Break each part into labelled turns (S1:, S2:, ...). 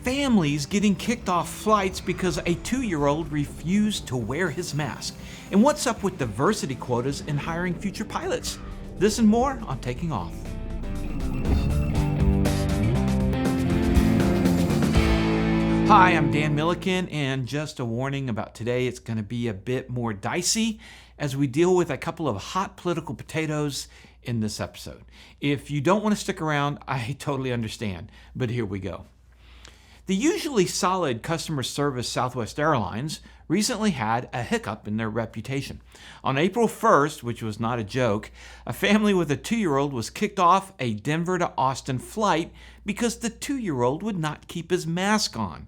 S1: families getting kicked off flights because a 2-year-old refused to wear his mask, and what's up with diversity quotas in hiring future pilots. This and more on Taking Off. Hi, I'm Dan Milliken, and just a warning about today, it's going to be a bit more dicey as we deal with a couple of hot political potatoes in this episode. If you don't want to stick around, I totally understand, but here we go. The usually solid customer service Southwest Airlines recently had a hiccup in their reputation. On April 1st, which was not a joke, a family with a 2-year-old was kicked off a Denver to Austin flight because the 2-year-old would not keep his mask on.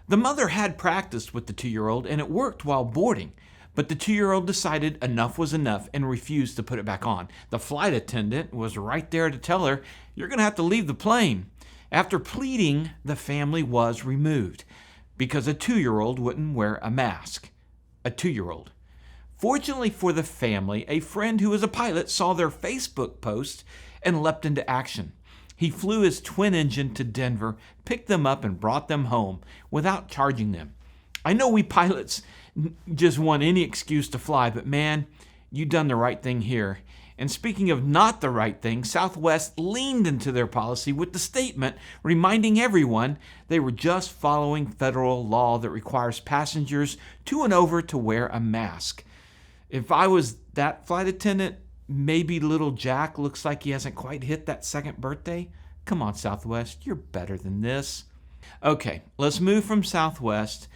S1: The mother had practiced with the 2-year-old and it worked while boarding, but the 2-year-old decided enough was enough and refused to put it back on. The flight attendant was right there to tell her, "You're going to have to leave the plane." After pleading, the family was removed because a 2-year-old wouldn't wear a mask. A 2-year-old. Fortunately for the family, a friend who was a pilot saw their Facebook post and leapt into action. He flew his twin engine to Denver, picked them up, and brought them home without charging them. I know we pilots just want any excuse to fly, but man, you done the right thing here. And speaking of not the right thing, Southwest leaned into their policy with the statement reminding everyone they were just following federal law that requires passengers 2 and over to wear a mask. If I was that flight attendant, maybe little Jack looks like he hasn't quite hit that second birthday. Come on, Southwest, you're better than this. Okay, let's move from Southwest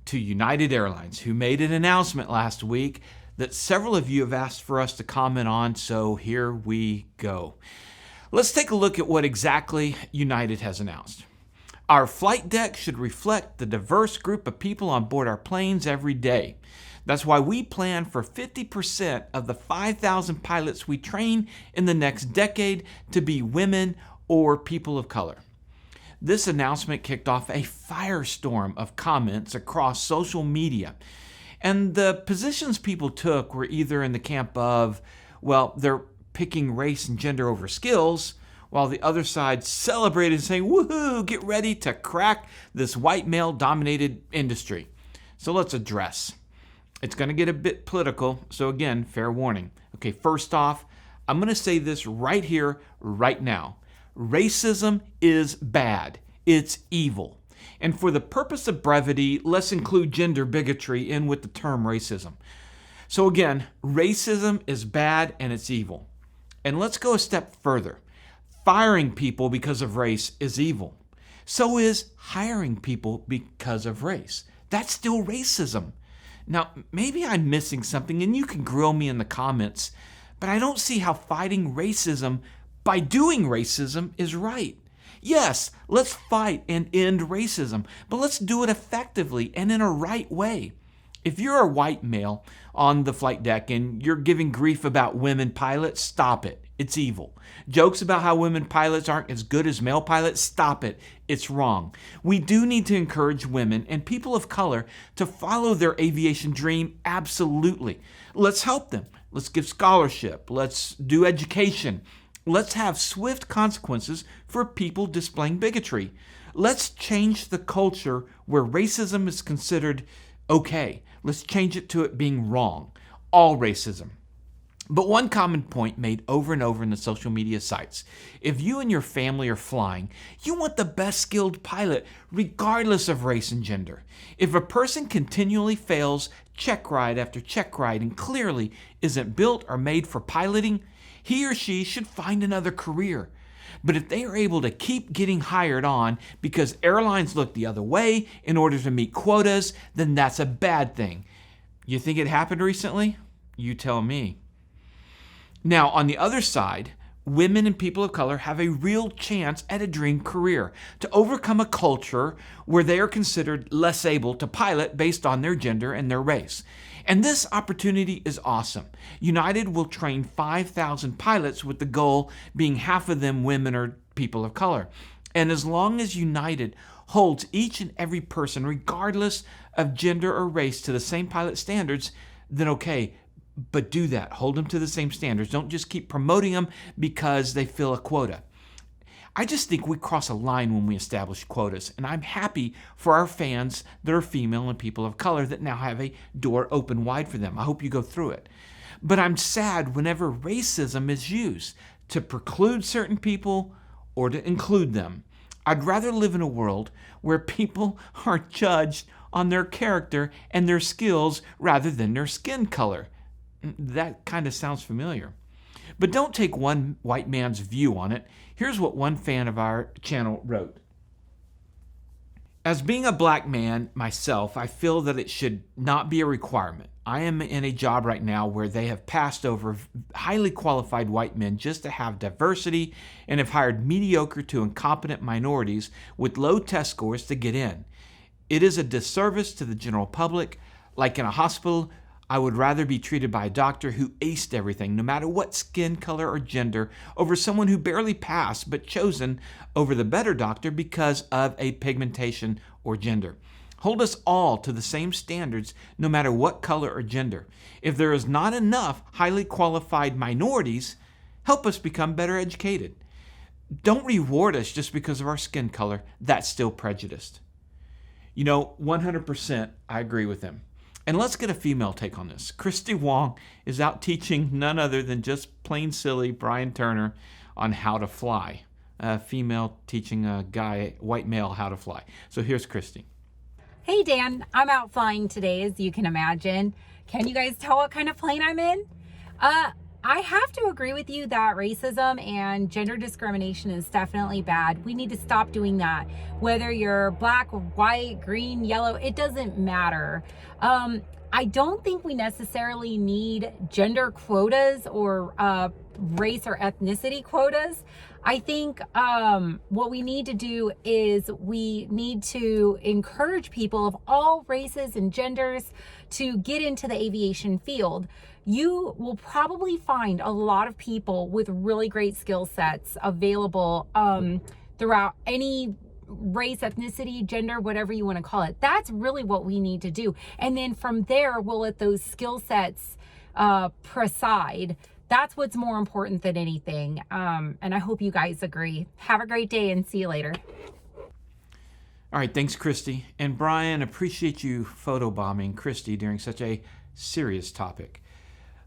S1: to United Airlines, who made an announcement last week that several of you have asked for us to comment on, so here we go. Let's take a look at what exactly United has announced. Our flight deck should reflect the diverse group of people on board our planes every day. That's why we plan for 50% of the 5,000 pilots we train in the next decade to be women or people of color. This announcement kicked off a firestorm of comments across social media. And the positions people took were either in the camp of, well, they're picking race and gender over skills, while the other side celebrated saying, woohoo, get ready to crack this white male-dominated industry. So let's address. It's going to get a bit political, so again, fair warning. Okay, first off, I'm going to say this right here, right now. Racism is bad. It's evil. And for the purpose of brevity, let's include gender bigotry in with the term racism. So again, racism is bad and it's evil. And let's go a step further. Firing people because of race is evil. So is hiring people because of race. That's still racism. Now, maybe I'm missing something and you can grill me in the comments, but I don't see how fighting racism by doing racism is right. Yes, let's fight and end racism, but let's do it effectively and in a right way. If you're a white male on the flight deck and you're giving grief about women pilots, stop it. It's evil. Jokes about how women pilots aren't as good as male pilots, stop it. It's wrong. We do need to encourage women and people of color to follow their aviation dream, absolutely. Let's help them. Let's give scholarship. Let's do education. Let's have swift consequences for people displaying bigotry. Let's change the culture where racism is considered okay. Let's change it to it being wrong. All racism. But one common point made over and over in the social media sites. If you and your family are flying, you want the best skilled pilot regardless of race and gender. If a person continually fails check ride after check ride and clearly isn't built or made for piloting, he or she should find another career. But if they are able to keep getting hired on because airlines look the other way in order to meet quotas, then that's a bad thing. You think it happened recently? You tell me. Now, on the other side, women and people of color have a real chance at a dream career to overcome a culture where they are considered less able to pilot based on their gender and their race. And this opportunity is awesome. United will train 5,000 pilots with the goal being half of them women or people of color. And as long as United holds each and every person, regardless of gender or race, to the same pilot standards, then okay, but do that. Hold them to the same standards. Don't just keep promoting them because they fill a quota. I just think we cross a line when we establish quotas, and I'm happy for our fans that are female and people of color that now have a door open wide for them. I hope you go through it. But I'm sad whenever racism is used to preclude certain people or to include them. I'd rather live in a world where people are judged on their character and their skills rather than their skin color. That kind of sounds familiar. But don't take one white man's view on it. Here's what one fan of our channel wrote. As being a black man myself, I feel that it should not be a requirement. I am in a job right now where they have passed over highly qualified white men just to have diversity and have hired mediocre to incompetent minorities with low test scores to get in. It is a disservice to the general public. Like in a hospital, I would rather be treated by a doctor who aced everything, no matter what skin color or gender, over someone who barely passed but chosen over the better doctor because of a pigmentation or gender. Hold us all to the same standards, no matter what color or gender. If there is not enough highly qualified minorities, help us become better educated. Don't reward us just because of our skin color. That's still prejudiced. 100% I agree with him. And let's get a female take on this. Christy Wong is out teaching none other than just plain silly Brian Turner on how to fly. A female teaching a white male, how to fly. So here's Christy.
S2: Hey Dan, I'm out flying today, as you can imagine. Can you guys tell what kind of plane I'm in? I have to agree with you that racism and gender discrimination is definitely bad. We need to stop doing that. Whether you're black, white, green, yellow, it doesn't matter. I don't think we necessarily need gender quotas or race or ethnicity quotas. I think what we need to do is we need to encourage people of all races and genders to get into the aviation field. You will probably find a lot of people with really great skill sets available throughout any race, ethnicity, gender, whatever you want to call it. That's really what we need to do. And then from there, we'll let those skill sets preside. That's what's more important than anything. And I hope you guys agree. Have a great day and see you later.
S1: All right, thanks, Christy. And Brian, appreciate you photobombing Christy during such a serious topic.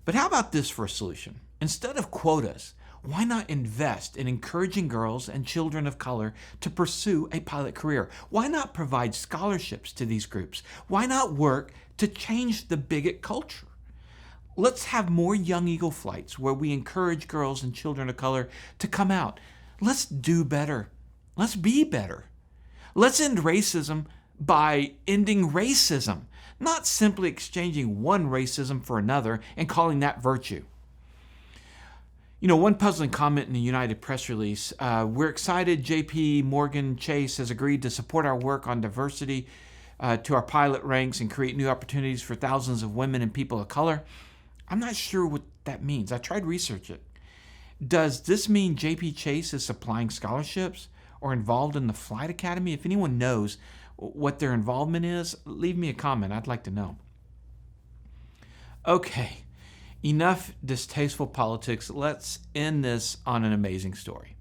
S1: But how about this for a solution? Instead of quotas, why not invest in encouraging girls and children of color to pursue a pilot career? Why not provide scholarships to these groups? Why not work to change the bigot culture? Let's have more Young Eagle flights where we encourage girls and children of color to come out. Let's do better. Let's be better. Let's end racism by ending racism, not simply exchanging one racism for another and calling that virtue. One puzzling comment in the United press release, we're excited JP Morgan Chase has agreed to support our work on diversity to our pilot ranks and create new opportunities for thousands of women and people of color. I'm not sure what that means. I tried to research it. Does this mean JP Chase is supplying scholarships or involved in the Flight Academy? If anyone knows what their involvement is, leave me a comment. I'd like to know. Okay, enough distasteful politics. Let's end this on an amazing story.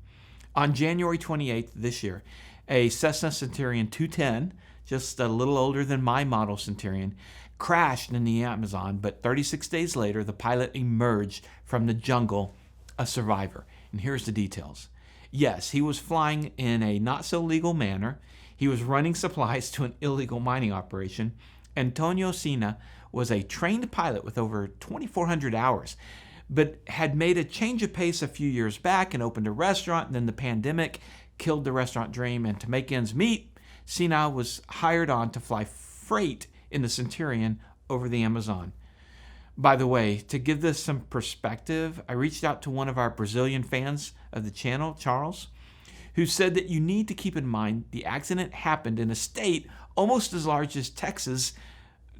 S1: On January 28th this year, a Cessna Centurion 210, just a little older than my model Centurion, crashed in the Amazon, but 36 days later, the pilot emerged from the jungle a survivor. And here's the details. Yes, he was flying in a not-so-legal manner. He was running supplies to an illegal mining operation. Antonio Sena was a trained pilot with over 2,400 hours, but had made a change of pace a few years back and opened a restaurant, and then the pandemic killed the restaurant dream. And to make ends meet, Sena was hired on to fly freight in the Centurion over the Amazon. By the way, to give this some perspective, I reached out to one of our Brazilian fans of the channel, Charles, who said that you need to keep in mind the accident happened in a state almost as large as Texas,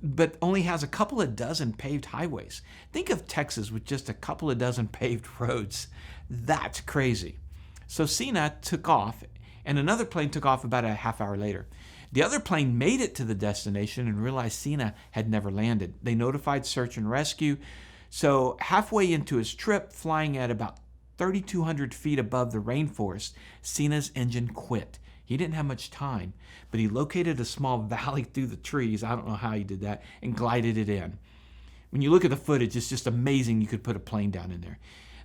S1: but only has a couple of dozen paved highways. Think of Texas with just a couple of dozen paved roads. That's crazy. So Sena took off, and another plane took off about a half hour later. The other plane made it to the destination and realized Sena had never landed. They notified search and rescue. So halfway into his trip, flying at about 3,200 feet above the rainforest, Sena's engine quit. He didn't have much time, but he located a small valley through the trees, I don't know how he did that, and glided it in. When you look at the footage, it's just amazing you could put a plane down in there.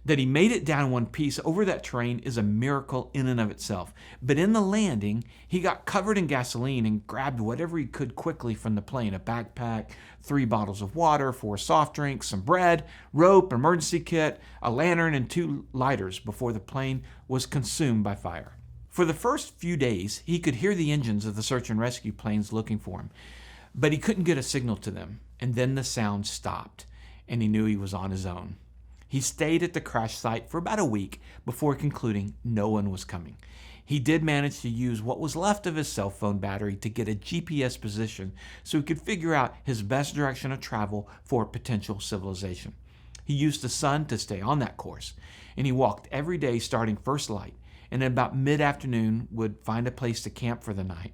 S1: That he made it down in one piece over that terrain is a miracle in and of itself. But in the landing, he got covered in gasoline and grabbed whatever he could quickly from the plane. A backpack, 3 bottles of water, 4 soft drinks, some bread, rope, emergency kit, a lantern, and 2 lighters before the plane was consumed by fire. For the first few days, he could hear the engines of the search and rescue planes looking for him, but he couldn't get a signal to them. And then the sound stopped, and he knew he was on his own. He stayed at the crash site for about a week before concluding no one was coming. He did manage to use what was left of his cell phone battery to get a GPS position so he could figure out his best direction of travel for potential civilization. He used the sun to stay on that course, and he walked every day starting first light, and at about mid-afternoon would find a place to camp for the night.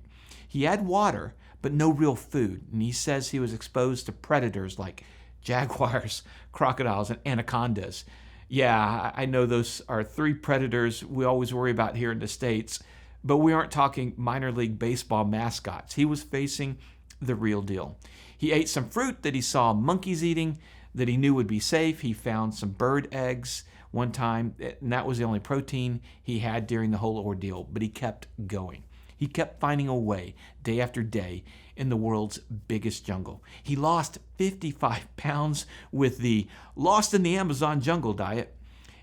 S1: He had water, but no real food, and he says he was exposed to predators like jaguars, crocodiles, and anacondas. Yeah, I know those are 3 predators we always worry about here in the States, but we aren't talking minor league baseball mascots. He was facing the real deal. He ate some fruit that he saw monkeys eating that he knew would be safe. He found some bird eggs one time, and that was the only protein he had during the whole ordeal, but he kept going. He kept finding a way, day after day, in the world's biggest jungle. He lost 55 pounds with the Lost in the Amazon Jungle diet.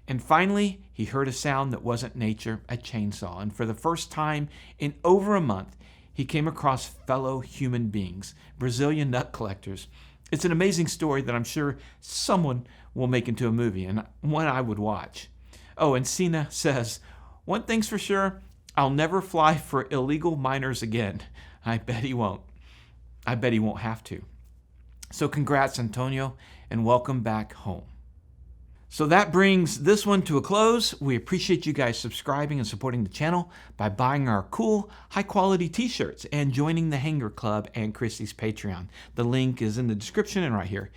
S1: And finally, he heard a sound that wasn't nature, a chainsaw. And for the first time in over a month, he came across fellow human beings, Brazilian nut collectors. It's an amazing story that I'm sure someone will make into a movie, and one I would watch. Oh, and Sena says, "One thing's for sure, I'll never fly for illegal miners again." I bet he won't. I bet he won't have to. So congrats, Antonio, and welcome back home. So that brings this one to a close. We appreciate you guys subscribing and supporting the channel by buying our cool, high-quality t-shirts and joining the Hanger Club and Christy's Patreon. The link is in the description and right here.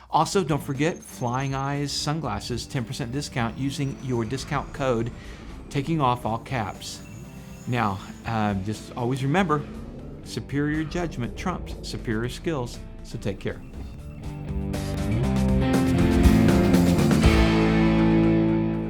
S1: Also, don't forget Flying Eyes sunglasses, 10% discount using your discount code, TakingOff, all caps. Now, just always remember, superior judgment trumps superior skills, so take care.